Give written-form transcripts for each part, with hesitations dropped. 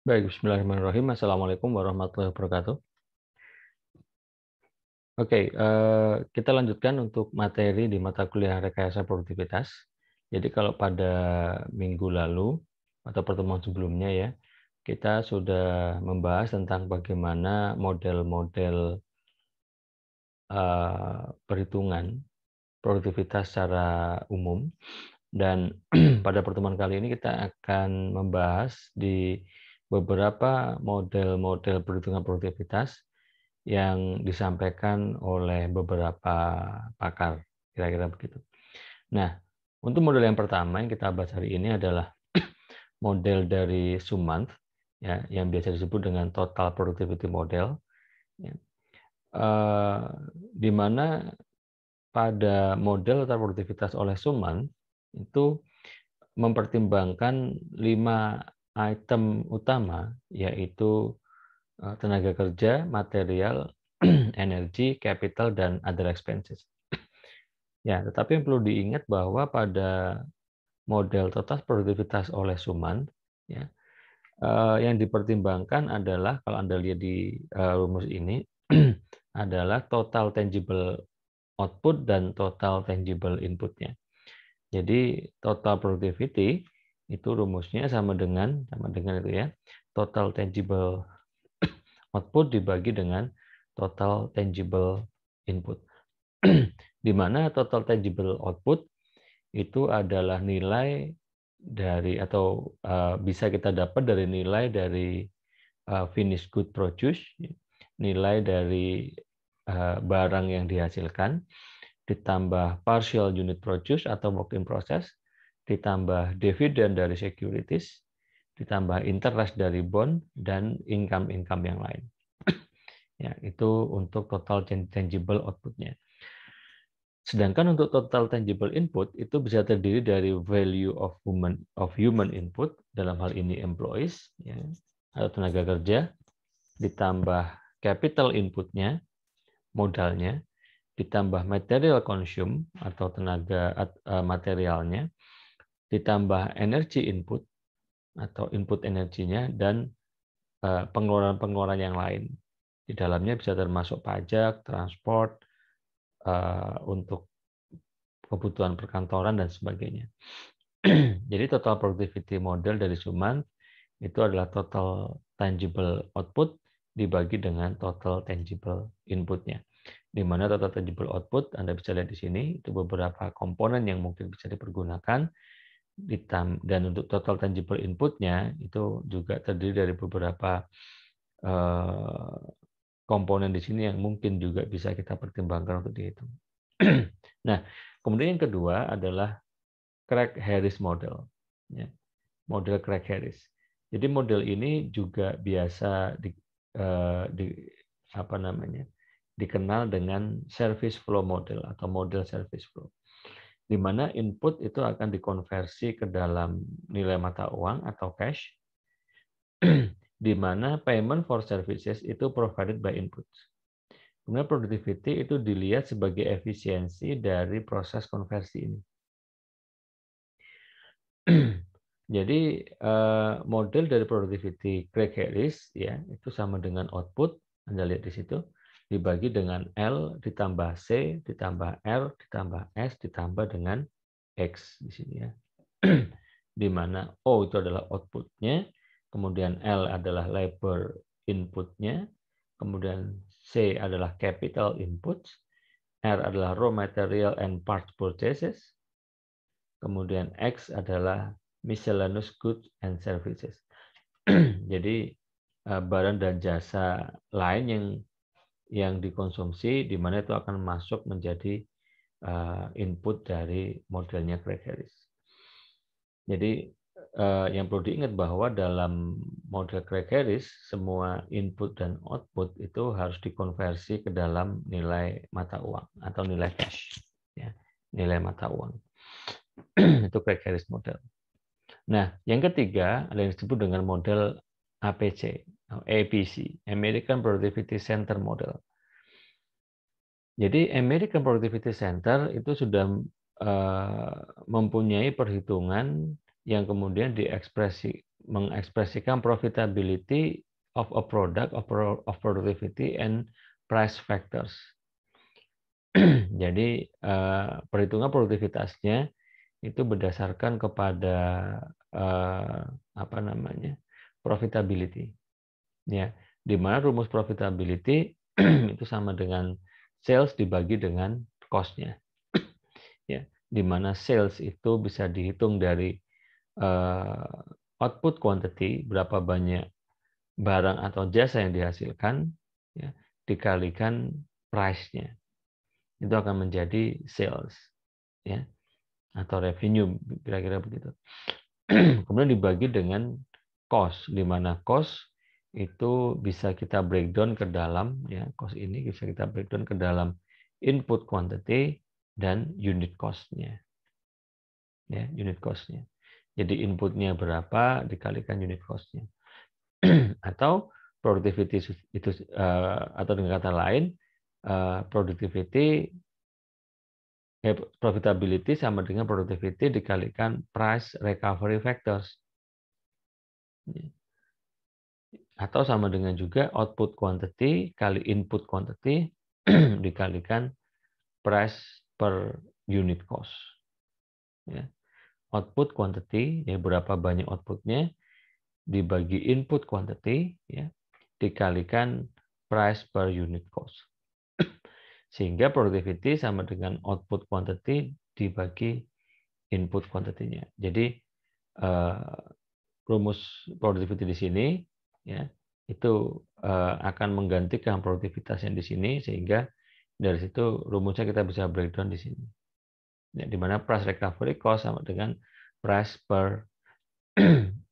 Baik, bismillahirrahmanirrahim. Assalamualaikum warahmatullahi wabarakatuh. Oke, kita lanjutkan untuk materi di mata kuliah rekayasa produktivitas. Jadi kalau pada minggu lalu atau pertemuan sebelumnya ya, kita sudah membahas tentang bagaimana model-model perhitungan produktivitas secara umum. Dan pada pertemuan kali ini kita akan membahas di beberapa model-model perhitungan produktivitas yang disampaikan oleh beberapa pakar, kira-kira begitu. Nah, untuk model yang pertama yang kita bahas hari ini adalah model dari Sumanth, ya, yang biasa disebut dengan Total Productivity Model, ya. Di mana pada model total produktivitas oleh Sumanth itu mempertimbangkan 5 item utama, yaitu tenaga kerja, material, energi, capital, dan other expenses. Ya, tetapi yang perlu diingat bahwa pada model total produktivitas oleh Sumanth, ya, yang dipertimbangkan adalah kalau Anda lihat di rumus ini adalah total tangible output dan total tangible inputnya. Jadi total productivity itu rumusnya sama dengan itu ya, total tangible output dibagi dengan total tangible input. Di mana total tangible output itu adalah nilai dari atau bisa kita dapat dari nilai dari finished good produce, nilai dari barang yang dihasilkan, ditambah partial unit produce atau work in process, ditambah dividen dari securities, ditambah interest dari bond, dan income-income yang lain. Ya, itu untuk total tangible output-nya. Sedangkan untuk total tangible input itu bisa terdiri dari value of human input, dalam hal ini employees, ya, atau tenaga kerja, ditambah capital inputnya, modalnya, ditambah material consume atau tenaga materialnya, ditambah energy input atau input energinya, dan pengeluaran-pengeluaran yang lain. Di dalamnya bisa termasuk pajak, transport, untuk kebutuhan perkantoran, dan sebagainya. Jadi total productivity model dari Sumanth itu adalah total tangible output dibagi dengan total tangible inputnya. Di mana total tangible output Anda bisa lihat di sini itu beberapa komponen yang mungkin bisa dipergunakan, dan untuk total tangible inputnya itu juga terdiri dari beberapa komponen di sini yang mungkin juga bisa kita pertimbangkan untuk dihitung. Nah, kemudian yang kedua adalah Craig-Harris model. Ya, model Craig-Harris. Jadi model ini juga biasa dikenal dengan service flow model atau model service flow, di mana input itu akan dikonversi ke dalam nilai mata uang atau cash, di mana payment for services itu provided by inputs. Kemudian productivity itu dilihat sebagai efisiensi dari proses konversi ini. Jadi model dari productivity Craig-Harris ya itu sama dengan output, Anda lihat di situ, dibagi dengan L ditambah C ditambah R ditambah S ditambah dengan X di sini ya. Di mana O itu adalah outputnya, kemudian L adalah labor inputnya, kemudian C adalah capital inputs, R adalah raw material and parts purchases, kemudian X adalah miscellaneous goods and services. Jadi barang dan jasa lain yang dikonsumsi, di mana itu akan masuk menjadi input dari modelnya Craig-Harris. Jadi yang perlu diingat bahwa dalam model Craig-Harris semua input dan output itu harus dikonversi ke dalam nilai mata uang atau nilai cash, ya, nilai mata uang. Itu Craig-Harris model. Nah, yang ketiga ada yang disebut dengan model APC, APC, American Productivity Center Model. Jadi American Productivity Center itu sudah mempunyai perhitungan yang kemudian mengekspresikan profitability of a product of productivity and price factors. Jadi perhitungan produktivitasnya itu berdasarkan kepada profitability. Ya, di mana rumus profitability itu sama dengan sales dibagi dengan cost-nya. Ya, di mana sales itu bisa dihitung dari output quantity, berapa banyak barang atau jasa yang dihasilkan, ya, dikalikan price-nya. Itu akan menjadi sales, ya, atau revenue, kira-kira begitu. Kemudian dibagi dengan cost, di mana cost itu bisa kita breakdown ke dalam, ya, cost ini bisa kita breakdown ke dalam input quantity dan unit cost-nya. Ya, unit cost-nya. Jadi inputnya berapa dikalikan unit cost-nya. Atau productivity itu atau dengan kata lain profitability sama dengan productivity dikalikan price recovery factors. Atau sama dengan juga output quantity kali input quantity dikalikan price per unit cost. Ya. Output quantity, ya, berapa banyak outputnya, dibagi input quantity, ya, dikalikan price per unit cost. Sehingga productivity sama dengan output quantity dibagi input quantity-nya. Jadi rumus productivity di sini, ya, itu akan menggantikan produktivitas yang di sini, sehingga dari situ rumusnya kita bisa breakdown di sini. Ya, di mana price recovery cost sama dengan price per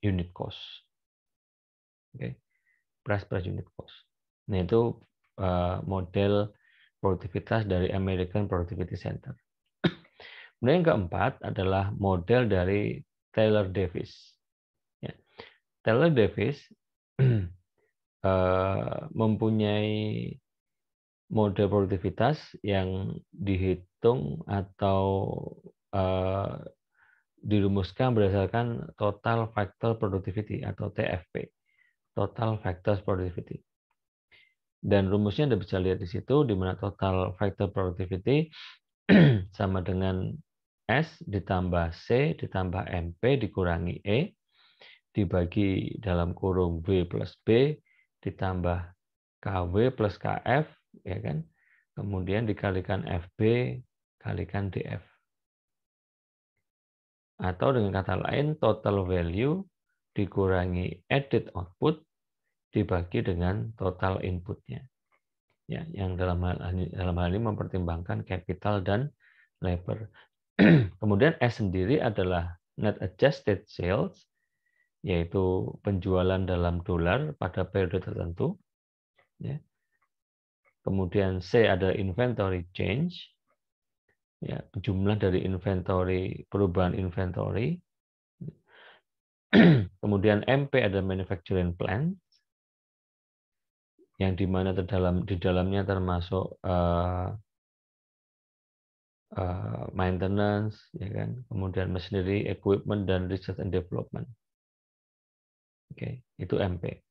unit cost. Oke. Price per unit cost. Nah, itu model produktivitas dari American Productivity Center. Kemudian yang keempat adalah model dari Taylor Davis. Ya. Taylor Davis mempunyai model produktivitas yang dihitung atau dirumuskan berdasarkan Total Factor Productivity atau TFP, Total Factor Productivity. Dan rumusnya Anda bisa lihat di situ, di mana Total Factor Productivity sama dengan S ditambah C ditambah MP dikurangi E dibagi dalam kurung W plus B ditambah KW plus KF, ya kan? Kemudian dikalikan FB kalikan DF. Atau dengan kata lain, total value dikurangi added output dibagi dengan total inputnya. Ya, yang dalam hal ini mempertimbangkan capital dan labor. Kemudian S sendiri adalah net adjusted sales, yaitu penjualan dalam dolar pada periode tertentu. Ya. Kemudian C ada inventory change, ya, jumlah dari inventory, perubahan inventory. Kemudian MP ada manufacturing plant, yang dimana di dalamnya termasuk maintenance, ya kan, kemudian machinery, equipment, dan research and development. Oke, itu MP.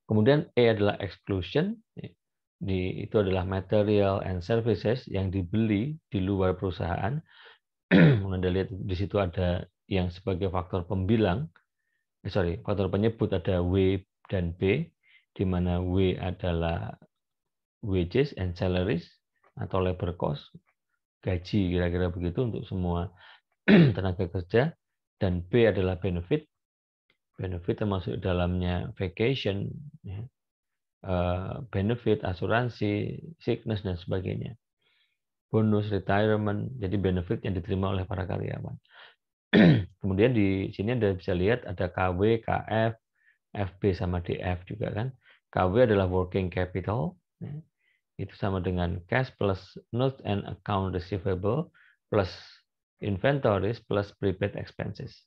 Kemudian E adalah exclusion, itu adalah material and services yang dibeli di luar perusahaan. Anda lihat di situ ada yang sebagai faktor pembilang, faktor penyebut ada W dan B, di mana W adalah wages and salaries atau labor cost, gaji kira-kira begitu untuk semua tenaga kerja, dan B adalah benefit termasuk dalamnya vacation, ya, benefit, asuransi, sickness, dan sebagainya. Bonus, retirement, jadi benefit yang diterima oleh para karyawan. Kemudian di sini Anda bisa lihat ada KW, KF, FB sama DF juga kan. KW adalah working capital, ya. Itu sama dengan cash plus note and account receivable plus inventories plus prepaid expenses.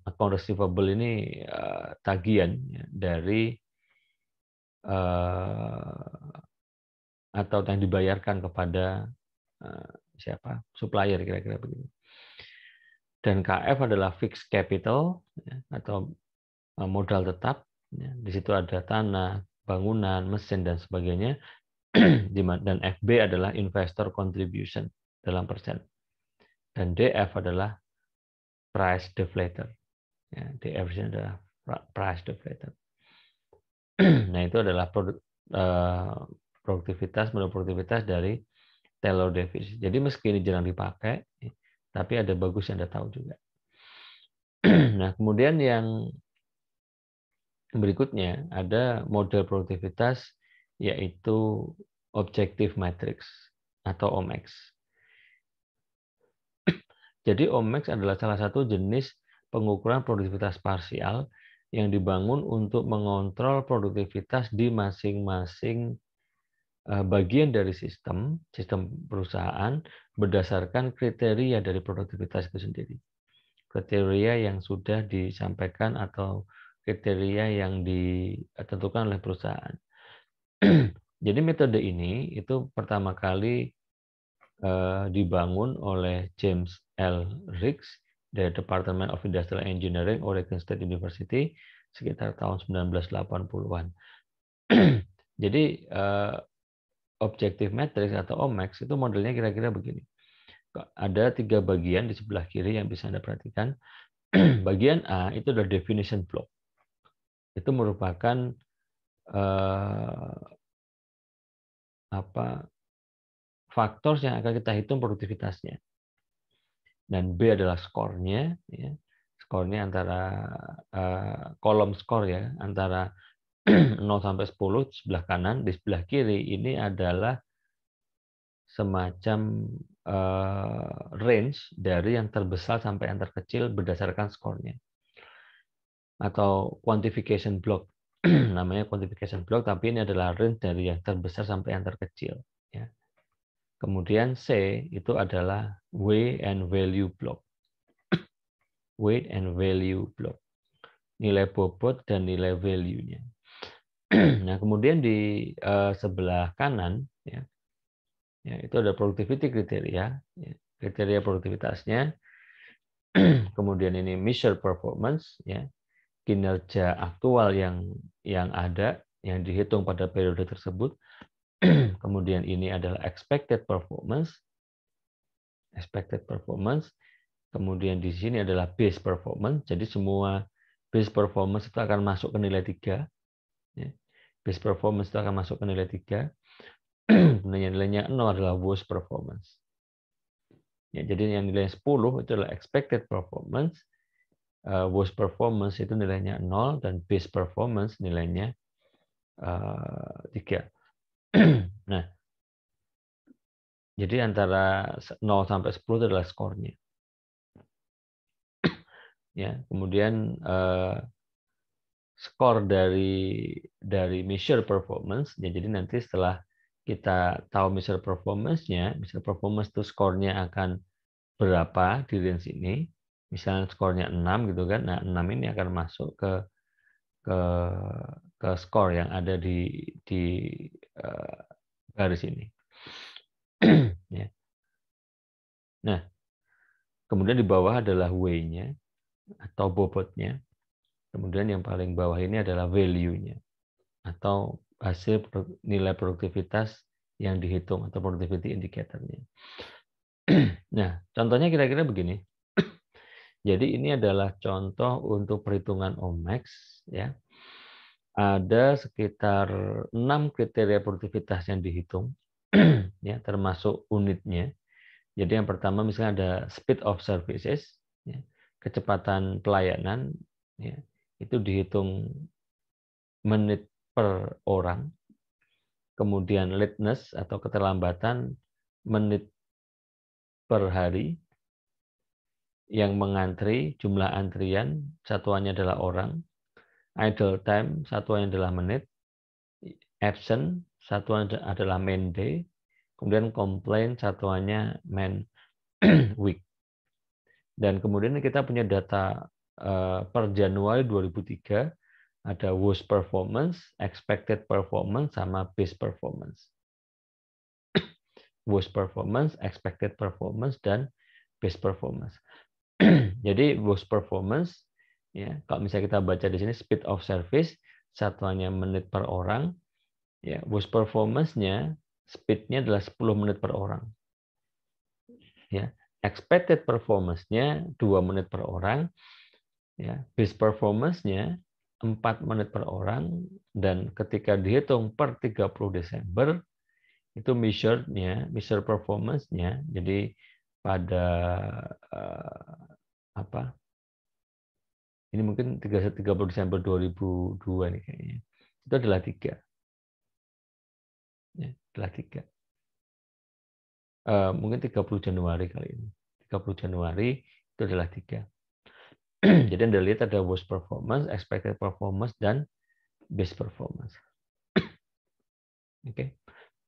Account receivable ini tagihan, ya, dari atau yang dibayarkan kepada supplier, kira-kira begitu. Dan KF adalah fixed capital ya, atau modal tetap. Ya. Di situ ada tanah, bangunan, mesin, dan sebagainya. Dan FB adalah investor contribution dalam persen. Dan DF adalah price deflator. Ya, DF adalah price deflator. Nah, itu adalah produktivitas, menurut produktivitas dari Taylor Davis. Jadi meski ini jarang dipakai, tapi ada bagus yang Anda tahu juga. Nah, kemudian yang berikutnya ada model produktivitas yaitu objective matrix atau OMAX. Jadi OMAX adalah salah satu jenis pengukuran produktivitas parsial yang dibangun untuk mengontrol produktivitas di masing-masing bagian dari sistem perusahaan berdasarkan kriteria dari produktivitas itu sendiri. Kriteria yang sudah disampaikan atau kriteria yang ditentukan oleh perusahaan. Jadi metode ini itu pertama kali dibangun oleh James L. Riggs dari Department of Industrial Engineering, Oregon State University, sekitar tahun 1980-an. Jadi objective matrix atau OMAX itu modelnya kira-kira begini. Ada 3 bagian di sebelah kiri yang bisa Anda perhatikan. Bagian A itu adalah definition block. Itu merupakan faktor yang akan kita hitung produktivitasnya. Dan B adalah skornya, ya. Skornya antara kolom skor ya, antara 0 sampai 10 sebelah kanan, di sebelah kiri ini adalah semacam range dari yang terbesar sampai yang terkecil berdasarkan skornya. Atau quantification block. Namanya quantification block, tapi ini adalah range dari yang terbesar sampai yang terkecil. Ya. Kemudian C itu adalah weight and value block. Weight and value block. Nilai bobot dan nilai value-nya. Nah, kemudian di sebelah kanan ya, itu ada productivity kriteria, ya, kriteria produktivitasnya. Kemudian ini measure performance, ya, kinerja aktual yang ada yang dihitung pada periode tersebut. Kemudian ini adalah expected performance. Kemudian di sini adalah base performance. Jadi semua base performance itu akan masuk ke nilai 3. Ya. Base performance itu akan masuk ke nilai 3. Nilainya 0 adalah worst performance. Ya, jadi yang nilai 10 itu adalah expected performance. Worst performance itu nilainya 0 dan base performance nilainya 3. Nah, jadi antara 0 sampai 10 itu adalah skornya. Ya, kemudian skor dari measure performance, ya, jadi nanti setelah kita tahu measure performance-nya, measure performance itu skornya akan berapa di range ini. Misalnya skornya 6 gitu kan. Nah, 6 ini akan masuk ke skor yang ada di garis ini. Ya. Nah, kemudian di bawah adalah way-nya atau bobotnya. Kemudian yang paling bawah ini adalah value-nya atau hasil nilai produktivitas yang dihitung atau productivity indicator-nya. Nah, contohnya kira-kira begini. Jadi ini adalah contoh untuk perhitungan OMAX, ya. Ada sekitar 6 kriteria produktivitas yang dihitung, ya, termasuk unitnya. Jadi yang pertama misalnya ada speed of services, ya, kecepatan pelayanan, ya, itu dihitung menit per orang. Kemudian lateness atau keterlambatan menit per hari. Yang mengantri, jumlah antrian, satuannya adalah orang. Idle time, satuannya adalah menit. Absent, satuan adalah man day. Kemudian complaint, satuannya man week. Dan kemudian kita punya data per Januari 2003, ada worst performance, expected performance, sama base performance. Worst performance, expected performance, dan base performance. Jadi worst performance, ya, kalau misalnya kita baca di sini speed of service, satuannya menit per orang, ya, worst performance-nya speed-nya adalah 10 menit per orang. Ya, expected performance-nya 2 menit per orang, ya, best performance-nya 4 menit per orang, dan ketika dihitung per 30 Desember itu measure performance-nya, jadi pada apa? Ini mungkin 30 Desember 2002 nih kayaknya. Itu adalah 3. Ya, adalah 3. Mungkin 30 Januari kali ini. 30 Januari itu adalah 3. Jadi Anda lihat ada worst performance, expected performance, dan best performance. Oke.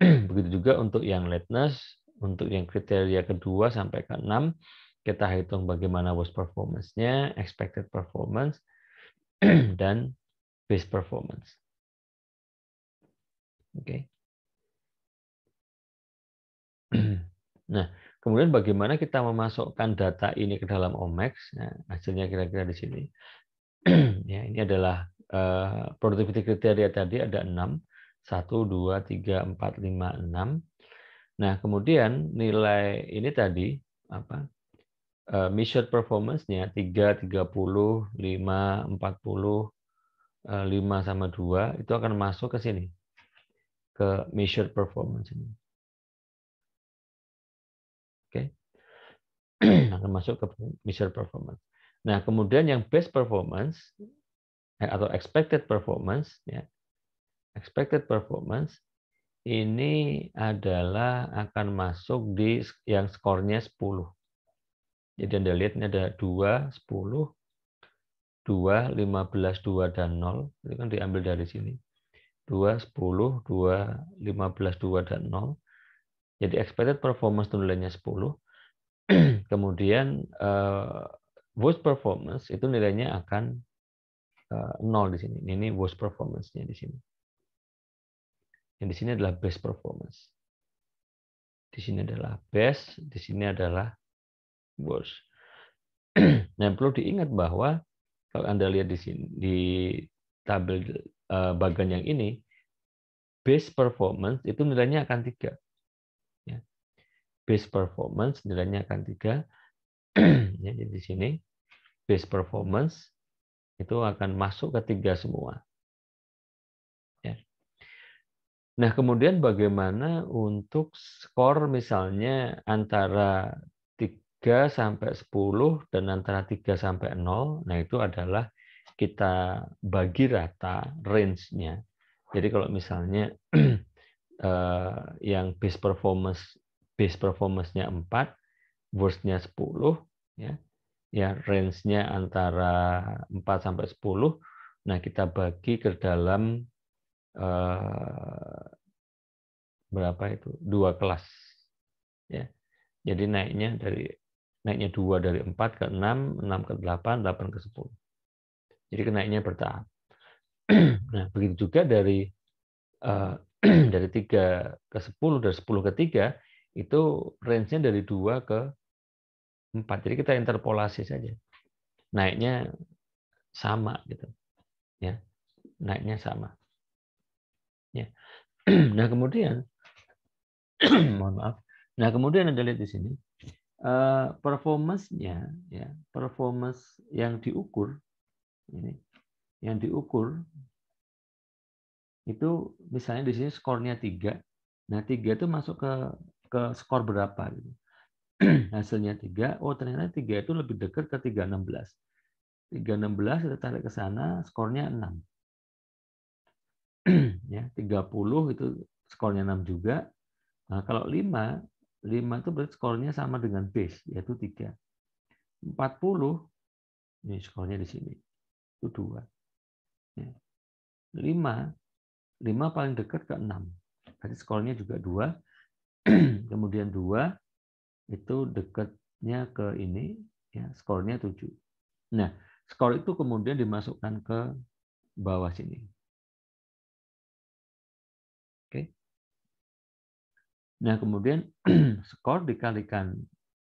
Begitu juga untuk yang lateness, untuk yang kriteria kedua sampai ke 6, kita hitung bagaimana worst performance-nya, expected performance, dan best performance. Oke. Nah, kemudian bagaimana kita memasukkan data ini ke dalam Omex? Nah, hasilnya kira-kira di sini. Ya, ini adalah productivity kriteria tadi ada 6. 1, 2, 3, 4, 5, 6. Nah, kemudian nilai ini tadi apa? Measured performance-nya 3, 30, 5, 40, 5 sama 2 itu akan masuk ke sini. Ke measured performance ini. Oke. Akan masuk ke measured performance. Nah, kemudian yang best performance atau expected performance, ya, expected performance ini adalah akan masuk di yang skornya 10. Jadi Anda lihat ini ada 2, 10, 2, 15, 2, dan 0. Itu kan diambil dari sini. 2, 10, 2, 15, 2, dan 0. Jadi expected performance itu nilainya 10. Kemudian worst performance itu nilainya akan 0 di sini. Ini worst performance-nya di sini. Yang di sini adalah best performance. Di sini adalah best, di sini adalah worst. Nah, perlu diingat bahwa kalau Anda lihat di sini di tabel bagian yang ini, best performance itu nilainya akan 3. Ya. Best performance nilainya akan 3. Ya, jadi di sini best performance itu akan masuk ke 3 semua. Ya. Nah, kemudian bagaimana untuk skor misalnya antara 3 sampai 10 dan antara 3 sampai 0. Nah, itu adalah kita bagi rata range-nya. Jadi kalau misalnya yang best performance-nya 4, worst-nya 10, ya. Ya, range-nya antara 4 sampai 10. Nah, kita bagi ke dalam berapa itu? 2 kelas. Ya. Jadi naiknya 2 dari 4 ke 6, 6 ke 8, 8 ke 10. Jadi kenaiknya bertahap. Nah, begitu juga dari dari 3 ke 10, dari 10 ke 3, itu range-nya dari 2 ke 4. Jadi kita interpolasi saja. Naiknya sama gitu. Ya. Naiknya sama. Ya. Nah, kemudian mohon maaf. Nah, kemudian Anda lihat di sini performance-nya, ya, performance yang diukur ini, yang diukur itu misalnya di sini skornya 3. Nah, 3 itu masuk ke skor berapa gitu. Hasilnya 3, oh ternyata 3 itu lebih dekat ke 316. 316 kita tarik ke sana, skornya 6. Ya, 30 itu skornya 6 juga. Nah, kalau 5 itu berarti skornya sama dengan base, yaitu 3. 40, ini skornya di sini, itu 2. Ya. 5 paling dekat ke 6. Berarti skornya juga 2. Kemudian 2 itu dekatnya ke ini, ya, skornya 7. Nah, skor itu kemudian dimasukkan ke bawah sini. Oke. Nah, kemudian skor dikalikan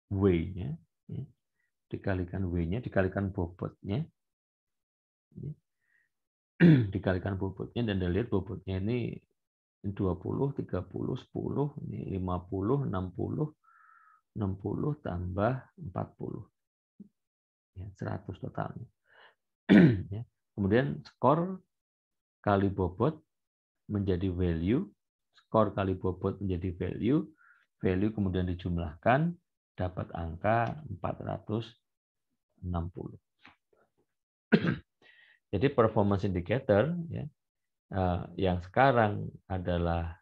W-nya, ya, dikalikan W-nya, dikalikan bobotnya, dikalikan bobotnya, dan Anda lihat bobotnya ini 20, 30, 10, ini 50, 60, 60 tambah 40. Ya, 100 totalnya. Ya. Kemudian skor kali bobot menjadi value, skor kali bobot menjadi value, value kemudian dijumlahkan, dapat angka 460. Jadi performance indicator ya, yang sekarang adalah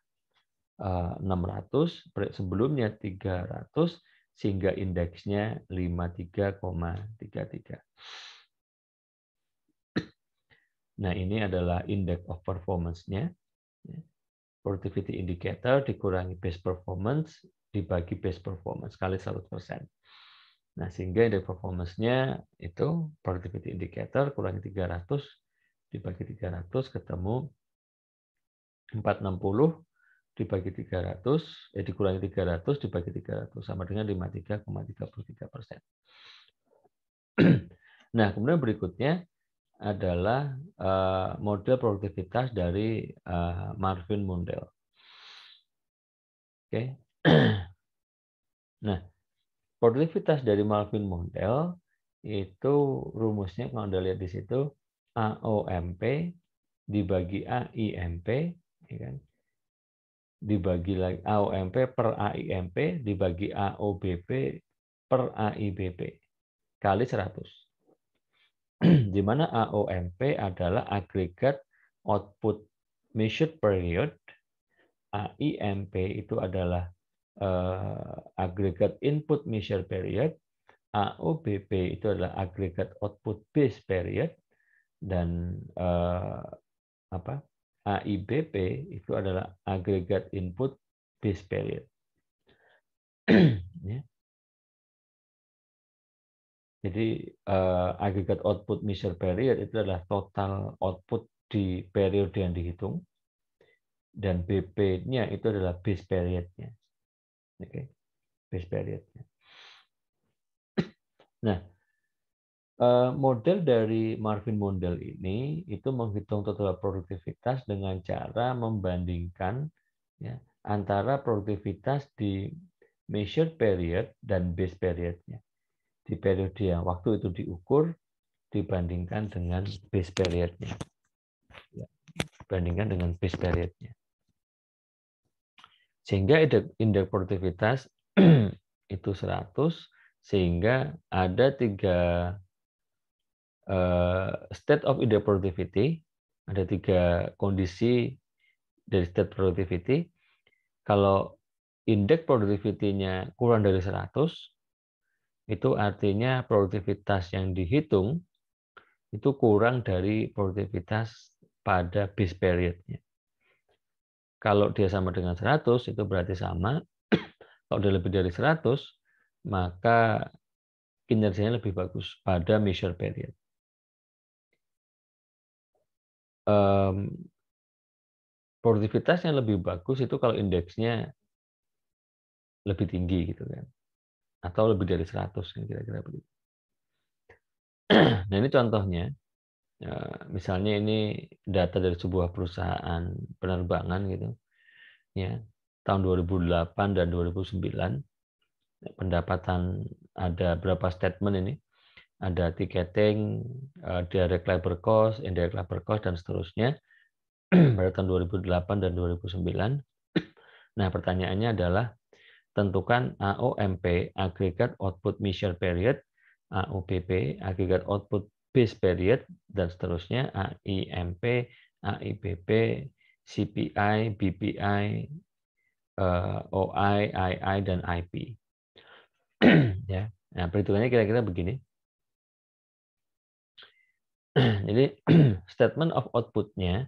600, sebelumnya 300, sehingga indeksnya 53,33. Nah, ini adalah index of performance-nya. Productivity indicator dikurangi base performance dibagi base performance kali 100%. Nah, sehingga indeks performance-nya itu productivity indicator kurangi 300 dibagi 300 ketemu 460 dibagi 300, dikurangi 300 dibagi 300 sama dengan 53,33%. Nah, kemudian berikutnya adalah model produktivitas dari Marvin Mundell. Oke. Nah, produktivitas dari Marvin Mundell itu rumusnya kalau Anda lihat di situ AOMP dibagi AIMP, ya kan? Dibagi lagi AOMP per AIMP dibagi AOBP per AIBP kali 100. Di mana AOMP adalah agregat output measured period, AIMP itu adalah agregat input measure period, AOBP itu adalah agregat output base period, dan AIBP itu adalah agregat input base period. Ya. Jadi agregat output measure period itu adalah total output di periode yang dihitung, dan BP-nya itu adalah base period-nya. Oke, base period-nya. Nah, model dari Marvin Mundell ini itu menghitung total produktivitas dengan cara membandingkan ya, antara produktivitas di measured period dan base period-nya. Di periode yang waktu itu diukur dibandingkan dengan base period-nya. Ya, dibandingkan dengan base period-nya. Sehingga indeks produktivitas itu 100, sehingga ada 3 state of index productivity, ada 3 kondisi dari state productivity. Kalau indeks productivity-nya kurang dari 100, itu artinya produktivitas yang dihitung itu kurang dari produktivitas pada base period-nya. Kalau dia sama dengan 100, itu berarti sama. Kalau dia lebih dari 100, maka kinerjanya lebih bagus pada measure period. Produktivitas yang lebih bagus itu kalau indeksnya lebih tinggi gitu kan, atau lebih dari 100 kira-kira begitu. Nah, ini contohnya, misalnya ini data dari sebuah perusahaan penerbangan gitu, ya, tahun 2008 dan 2009, pendapatan ada berapa statement ini, ada ticketing, direct labor cost, indirect labor cost, dan seterusnya pada tahun 2008 dan 2009. Nah, pertanyaannya adalah tentukan AOMP, Aggregate Output Measure Period, AOBP, Aggregate Output Base Period, dan seterusnya, AIMP, AIBP, CPI, BPI, OI, II, dan IP. Ya, nah, perhitungannya kira-kira begini. Jadi statement of output-nya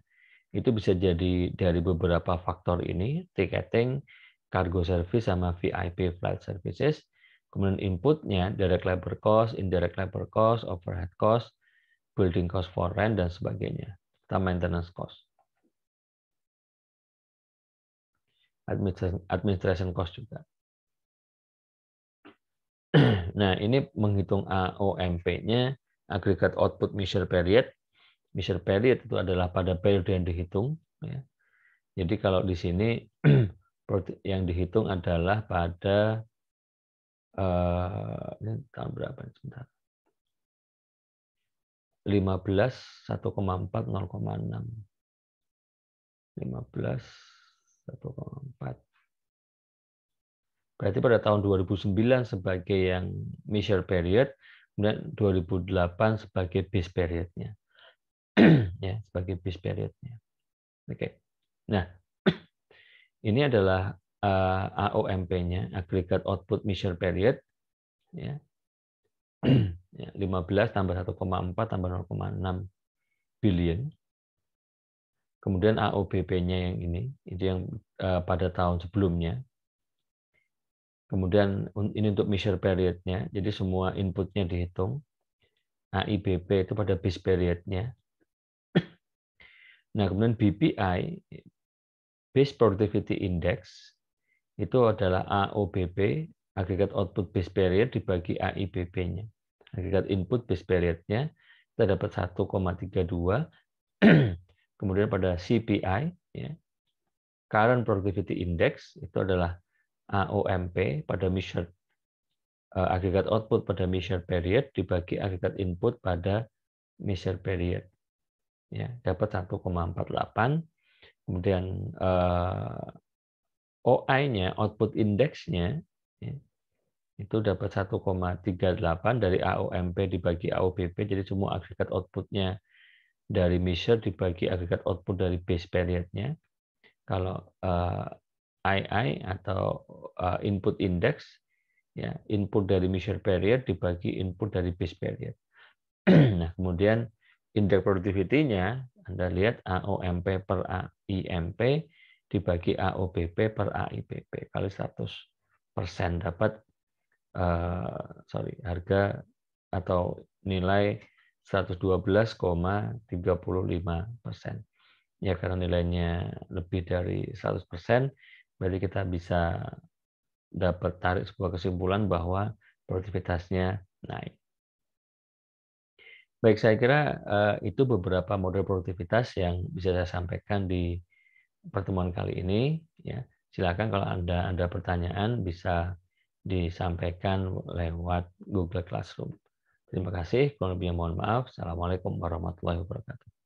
itu bisa jadi dari beberapa faktor ini, ticketing, cargo service, sama VIP flight services. Kemudian inputnya direct labor cost, indirect labor cost, overhead cost, building cost for rent, dan sebagainya. Atau maintenance cost. Administration cost juga. Nah, ini menghitung AOMP-nya, Aggregate Output Measure Period. Measure period itu adalah pada periode yang dihitung. Ya. Jadi kalau di sini yang dihitung adalah pada ini tahun berapa? Sebentar. 15, 1,4, 0,6. 15, 1,4. Berarti pada tahun 2009 sebagai yang measure period, kemudian 2008 sebagai base periodnya. Ya, sebagai base periodnya. Oke. Nah, ini adalah AOMP-nya, Aggregate Output Measure Period. Ya. 15 tambah 1,4 tambah 0,6 billion. Kemudian AOBP-nya yang itu yang pada tahun sebelumnya. Kemudian ini untuk measure period-nya, jadi semua inputnya dihitung. AIBP itu pada base period-nya. Nah, kemudian BPI, Base Productivity Index, itu adalah AOBP, Aggregate Output Base Period dibagi AIBP-nya. Aggregate Input Base Period-nya, kita dapat 1,32. Kemudian pada CPI, ya, Current Productivity Index, itu adalah AOMP pada measure aggregate output pada measure period dibagi aggregate input pada measure period. Ya, dapat 1,48. Kemudian OI-nya, output index-nya, ya, itu dapat 1,38 dari AOMP dibagi AOBP, jadi semua agregat output-nya dari measure dibagi agregat output dari base period-nya. Kalau II atau input index, ya, input dari measure period dibagi input dari base period. Nah, kemudian indeks productivity-nya, Anda lihat AOMP per AIMP dibagi AOBP per AIBP kali 100% dapat harga atau nilai 112,35%. Ya, karena nilainya lebih dari 100%, berarti kita bisa dapat tarik sebuah kesimpulan bahwa produktivitasnya naik. Baik, saya kira itu beberapa model produktivitas yang bisa saya sampaikan di pertemuan kali ini. Ya, silakan kalau Anda ada pertanyaan bisa disampaikan lewat Google Classroom. Terima kasih. Kurang lebihnya mohon maaf. Assalamualaikum warahmatullahi wabarakatuh.